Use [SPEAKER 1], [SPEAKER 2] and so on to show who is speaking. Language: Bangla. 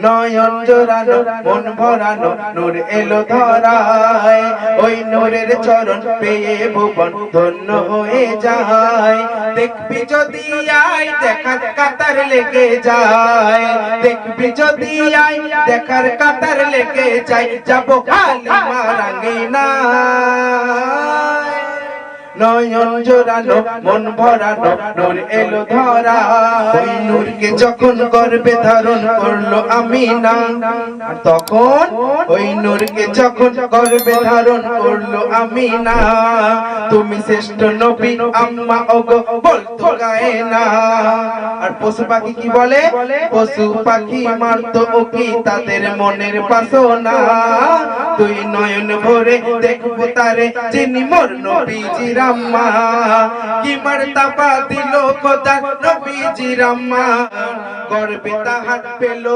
[SPEAKER 1] নয়ন জোড়ানো মন ভরানো নূর এলো ধরায়, ওই নূরের চরণ পেয়ে ভুবন ধন্য হয়ে যায়। দেখবি যদি আয় দেখার কাতার লেগে যায়, দেখবি যদি আয় দেখার কাতার লেগে যায়, যাবো হালিমা রাঙ্গিনা। নয়ন জোড়ানো মন ভরানো নূর এলো ধরা, ওই নূরকে যখন গর্ভে ধারণ করলো আমিনা, তখন ওই নূরকে যখন গর্ভে ধারণ করলো আমিনা, তুমি শ্রেষ্ঠ নবী আম্মা ওগো বলতো গায়ে না। আর পশু পাখি কি বলে? পশু পাখি মারতো ওকি তাদের মনের বাসনা, তুই নয়ন ভরে দেখবো তারে যিনি মোর নবীজির আম্মা। কি মারতাবা দিল খোদা নবীজির আম্মা, গর্বে তাহার পেলো।